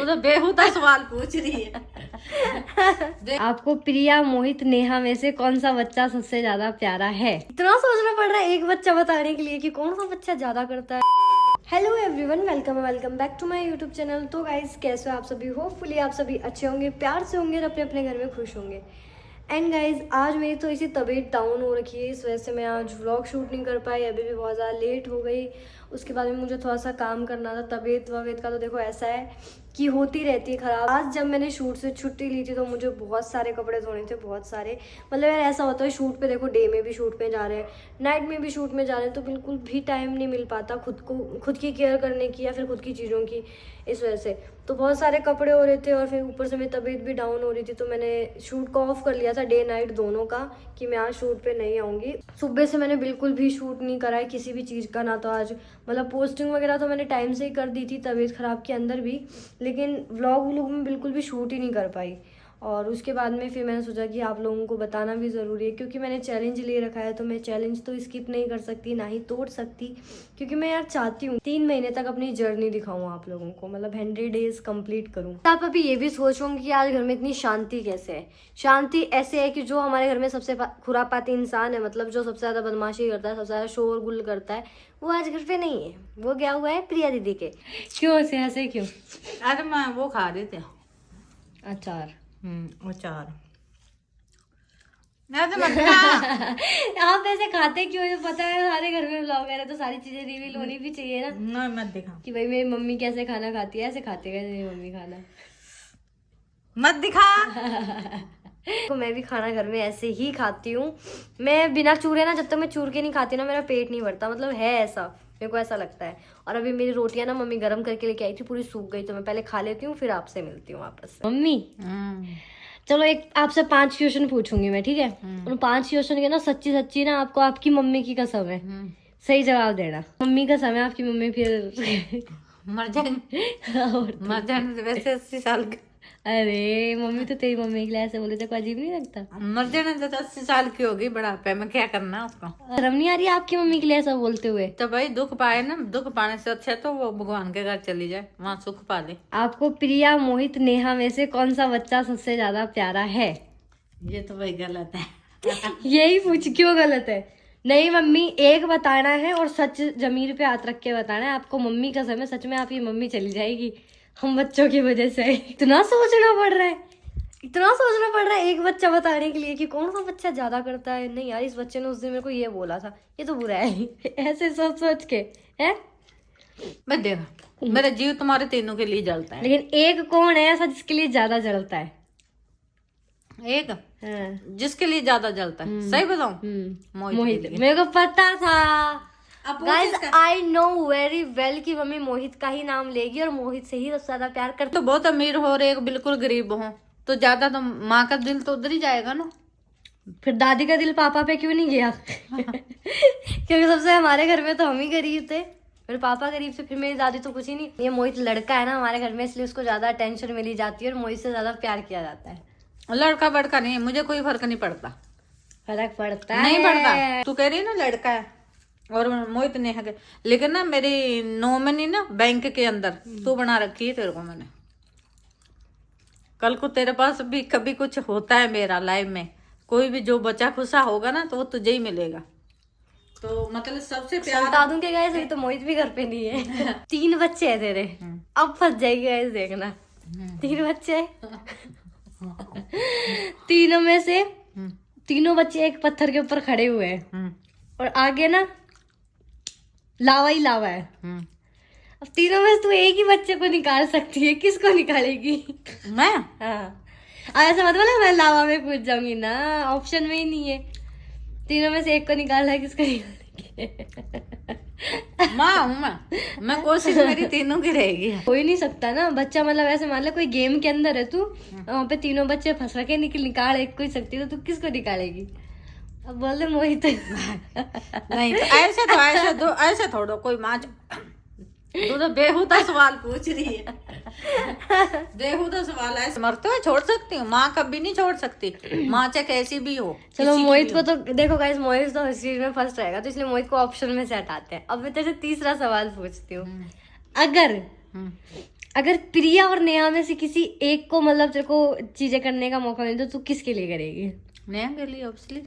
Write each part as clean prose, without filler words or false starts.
तो बेहुदा सवाल पूछ रही है। आपको प्रिया, मोहित, नेहा में से कौन सा बच्चा सबसे ज्यादा प्यारा है? इतना सोचना पड़ रहा है एक बच्चा बताने के लिए कि कौन सा बच्चा ज्यादा करता है। Hello everyone, welcome back to my YouTube channel. तो गाइस, कैसे हो आप सभी? होपफुली आप सभी अच्छे होंगे, प्यार से होंगे और अपने अपने घर में खुश होंगे। एंड गाइज, आज मेरी तो इसी तबीयत डाउन हो रखी है, इस वजह से मैं आज व्लॉग शूट नहीं कर पाई। अभी भी बहुत ज़्यादा लेट हो गई। उसके बाद में मुझे थोड़ा सा काम करना था। तबीयत वबीयत का तो देखो ऐसा है कि होती रहती है ख़राब। आज जब मैंने शूट से छुट्टी ली थी तो मुझे बहुत सारे कपड़े धोने थे, बहुत सारे। मतलब यार ऐसा होता है शूट पे, देखो डे में भी शूट में जा रहे हैं, नाइट में भी शूट में जा रहे हैं, तो बिल्कुल भी टाइम नहीं मिल पाता खुद की केयर करने की या फिर खुद की चीज़ों की। इस वजह से तो बहुत सारे कपड़े हो रहे थे और फिर ऊपर से मेरी तबीयत भी डाउन हो रही थी, तो मैंने शूट को ऑफ कर लिया था, डे नाइट दोनों का, कि मैं आज शूट पे नहीं आऊँगी। सुबह से मैंने बिल्कुल भी शूट नहीं करा है किसी भी चीज़ का, ना तो आज मतलब पोस्टिंग वगैरह तो मैंने टाइम से ही कर दी थी तबीयत ख़राब के अंदर भी, लेकिन व्लॉग में बिल्कुल भी शूट ही नहीं कर पाई। और उसके बाद में फिर मैंने सोचा कि आप लोगों को बताना भी ज़रूरी है, क्योंकि मैंने चैलेंज ले रखा है, तो मैं चैलेंज तो स्किप नहीं कर सकती, ना ही तोड़ सकती, क्योंकि मैं यार चाहती हूँ 3 महीने तक अपनी जर्नी दिखाऊँ आप लोगों को, मतलब 100 डेज कंप्लीट करूँ। आप अभी ये भी सोचोगे कि आज घर में इतनी शांति कैसे है। शांति ऐसे है कि जो हमारे घर में सबसे खुरापाती इंसान है, मतलब जो सबसे ज़्यादा बदमाशी करता है, सबसे ज़्यादा शोर गुल करता है, वो आज घर पे नहीं है। वो गया हुआ है प्रिया दीदी के। क्यों से ऐसे क्यों? अरे मैं वो खा रही थी अचार। अचार। आप ऐसे खाते क्यों है? पता है सारे घर में व्लॉगर है तो सारी चीजें रिवील होनी भी चाहिए ना। नहीं मत दिखा कि भाई मेरी मम्मी कैसे खाना खाती है, ऐसे खाते कैसे मेरी मम्मी खाना। मत दिखा। तो मैं भी खाना घर में ऐसे ही खाती हूँ। मैं बिना चूरे ना, जब तक मैं चूर के नहीं खाती ना, मेरा पेट नहीं भरता, मतलब है ऐसा, मेरे को ऐसा लगता है। और अभी मेरी रोटियां ना मम्मी गरम करके लेके आई थी, पूरी सूख गई, तो मैं पहले खा लेती हूँ, फिर आपसे मिलती हूँ वापस। मम्मी चलो एक आपसे 5 क्वेश्चन पूछूंगी मैं, ठीक है? उन 5 क्वेश्चन के ना सच्ची सच्ची ना आपको आपकी मम्मी की कसम है सही जवाब देना। मम्मी कसम है, आपकी मम्मी फिर मर जाने वैसे 80 साल के। अरे मम्मी तो तेरी मम्मी के लिए ऐसे बोले थे, कोई अजीब नहीं लगता? मर जाने तो 80 साल की होगी, बुढ़ापे में क्या करना उसको। शर्म नहीं आ रही आपकी मम्मी के लिए ऐसा बोलते हुए? तो भाई दुख पाए ना, दुख पाने से अच्छा तो वो भगवान के घर चली जाए, वहाँ सुख पा ले। आपको प्रिया, मोहित, नेहा में से कौन सा बच्चा सबसे ज्यादा प्यारा है? ये तो भाई गलत है। यही पूछ, क्यों गलत है? नहीं मम्मी, एक बताना है और सच जमीर पे हाथ रख के बताना है। आपको मम्मी कसम है, सच में आपकी मम्मी चली जाएगी हम बच्चों की वजह से। इतना सोचना पड़ रहा है, इतना सोचना पड़ रहा है एक बच्चा बताने के लिए कि कौन सा बच्चा ज्यादा करता है। नहीं यार, इस बच्चे ने उस दिन मेरे को ये बोला था, ये तो बुरा है। ऐसे सोच सोच के है। मैं देखा, मेरा जीव तुम्हारे तीनों के लिए जलता है। लेकिन एक कौन है ऐसा जिसके लिए ज्यादा जलता है? एक जिसके लिए ज्यादा जलता है, सही बताऊं? मोहित। मेरे को पता था। Guys, I know very well कि मम्मी मोहित का ही नाम लेगी और मोहित से ही सबसे ज्यादा प्यार करती। तो बहुत अमीर हो और एक बिल्कुल गरीब हो, तो ज्यादा तो माँ का दिल तो उधर ही जाएगा ना। फिर दादी का दिल पापा पे क्यों नहीं गया? क्योंकि सबसे हमारे घर में तो हम ही गरीब थे, फिर पापा गरीब से, फिर मेरी दादी तो कुछ ही नहीं। ये मोहित लड़का है ना हमारे घर में, इसलिए उसको ज्यादा अटेंशन मिली जाती है और मोहित से ज्यादा प्यार किया जाता है। लड़का बड़का नहीं, मुझे कोई फर्क नहीं पड़ता। फर्क पड़ता नहीं है। पड़ता। तू कह रही है ना लड़का है और मोहित नेहा के, लेकिन ना मेरी नॉमिनी ना बैंक के अंदर तू बना रखी है तेरे को मैंने। कल को तेरे पास भी कभी कुछ होता है मेरा लाइफ में, कोई भी जो बचा खुशा होगा ना, तो वो तुझे ही मिलेगा। तो मतलब सबसे प्यार बता दूं कि गाइस, अभी तो मोहित भी घर पे नहीं है। 3 बच्चे हैं तेरे, अब फंस जाएगी गाइस, देखना। 3 बच्चे हैं। तीनों में से तीनों बच्चे एक पत्थर के ऊपर खड़े हुए हैं और आगे ना लावा ही लावा है। अब तीनों में से तू एक ही बच्चे को निकाल सकती है, किसको निकालेगी? मैं? हाँ, अब ऐसा मत बोला मैं लावा में कूद जाऊंगी ना, ऑप्शन में ही नहीं है। तीनों में से एक को निकालना है, किसको निकालेगी? माँ हूँ मैं कोशिश मेरी तीनों की रहेगी। हो ही नहीं सकता ना बच्चा, मतलब ऐसे मान ले कोई गेम के अंदर है तू, वहाँ पे तीनों बच्चे फंस के निकाल एक को ही सकती है, तो तू किसको निकालेगी? अब बोल दे मोहित। नहीं तो ऐसे थोड़ा कोई माँ तू तो बेहुदा सवाल पूछ रही है। बेहुदा सवाल है। मरते हुए छोड़ सकती हूँ, माँ कभी नहीं छोड़ सकती, माँ चाहे कैसी भी हो। चलो मोहित को तो देखो गाइस, मोहित तो इस चीज में फर्स्ट रहेगा, तो इसलिए मोहित को ऑप्शन में से हटाते हैं। अब मैं तेरे से तीसरा सवाल पूछती हूँ। अगर अगर प्रिया और नेहा में से किसी एक को मतलब तेरे को चीजें करने का मौका मिले तो तू किसके लिए करेगी? नेहा के लिए ऑब्वियसली।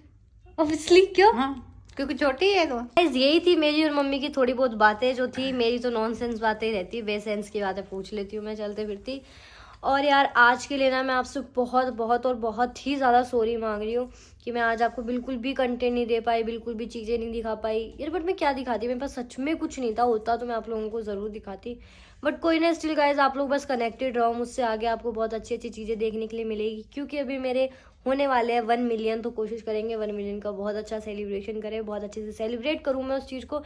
ऑब्वियसली क्यों? हाँ, क्योंकि छोटी है तो। Guys, यही थी मेरी और मम्मी की थोड़ी बहुत बातें जो थी। मेरी तो नॉनसेंस बातें रहती, बेसेंस की बातें पूछ लेती हूँ मैं चलते फिरती। और यार आज के लिए ना मैं आपसे बहुत बहुत और बहुत ही ज़्यादा सॉरी मांग रही हूँ कि मैं आज आपको बिल्कुल भी कंटेंट नहीं दे पाई, बिल्कुल भी चीज़ें नहीं दिखा पाई यार। बट मैं क्या दिखाती, मेरे पास सच में कुछ नहीं था, होता तो मैं आप लोगों को ज़रूर दिखाती। बट कोई ना, स्टिल गाइज आप लोग बस कनेक्टेड रहो मुझसे, आगे आपको बहुत अच्छी अच्छी चीज़ें देखने के लिए मिलेगी। क्योंकि अभी मेरे होने वाले हैं 1 मिलियन, तो कोशिश करेंगे 1 मिलियन का बहुत अच्छा सेलिब्रेशन करें, बहुत अच्छे से सेलिब्रेट करूँ मैं उस चीज़ को।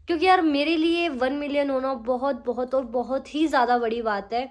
क्योंकि यार मेरे लिए 1 मिलियन होना बहुत बहुत और बहुत ही ज़्यादा बड़ी बात है।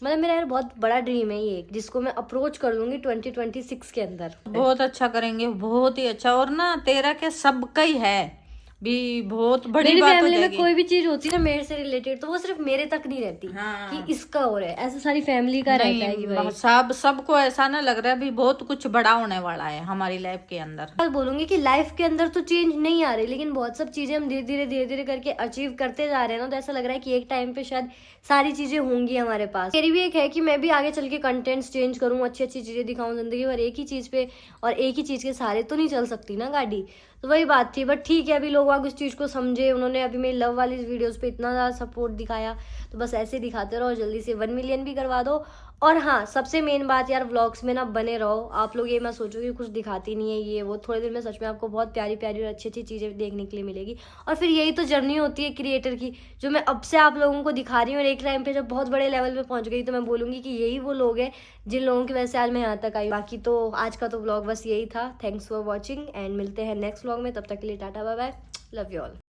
मतलब मेरा यार बहुत बड़ा ड्रीम है ये, जिसको मैं अप्रोच कर लूंगी 2026 के अंदर। बहुत अच्छा करेंगे, बहुत ही अच्छा। और ना तेरा क्या सबका ही है भी, बहुत बड़ी मेरी बात हो फैमिली में जाएगी। कोई भी चीज होती है ना मेरे से रिलेटेड, तो वो सिर्फ मेरे तक नहीं रहती हाँ। कि इसका हो रहा है, ऐसा सारी फैमिली का रहता है कि भाई सबको ऐसा ना लग रहा है भी बहुत कुछ बड़ा होने वाला है हमारी लाइफ के अंदर। मैं बोलूंगी कि लाइफ के अंदर तो चेंज नहीं आ रही, लेकिन बहुत सब चीजें हम धीरे धीरे करके अचीव करते जा रहे हैं ना, तो ऐसा लग रहा है कि एक टाइम पे शायद सारी चीजें होंगी हमारे पास। मेरी भी एक है कि मैं भी आगे चल के कंटेंट्स चेंज करूँ, अच्छी अच्छी चीजें दिखाऊं जिंदगी भर एक ही चीज पे, और एक ही चीज के सहारे तो नहीं चल सकती ना गाड़ी। तो वही बात थी। बट ठीक है, अभी लोग आगे उस चीज को समझे, उन्होंने अभी मेरी लव वाली वीडियोस पे इतना ज्यादा सपोर्ट दिखाया, तो बस ऐसे दिखाते रहो, जल्दी से 1 मिलियन भी करवा दो। और हाँ, सबसे मेन बात यार, व्लॉग्स में ना बने रहो। आप लोग ये मैं सोचो कि कुछ दिखाती नहीं है ये वो, थोड़े दिन में सच में आपको बहुत प्यारी प्यारी और अच्छी अच्छी चीज़ें देखने के लिए मिलेगी। और फिर यही तो जर्नी होती है क्रिएटर की, जो मैं अब से आप लोगों को दिखा रही हूँ। और एक टाइम पे जब बहुत बड़े लेवल पे पहुंच गई तो मैं बोलूँगी कि यही वो लोग हैं जिन लोगों की वजह से आज मैं यहाँ तक आई। बाकी तो आज का तो व्लॉग बस यही था। थैंक्स फॉर वॉचिंग एंड मिलते हैं नेक्स्ट व्लॉग में। तब तक के लिए tata bye bye, love you all.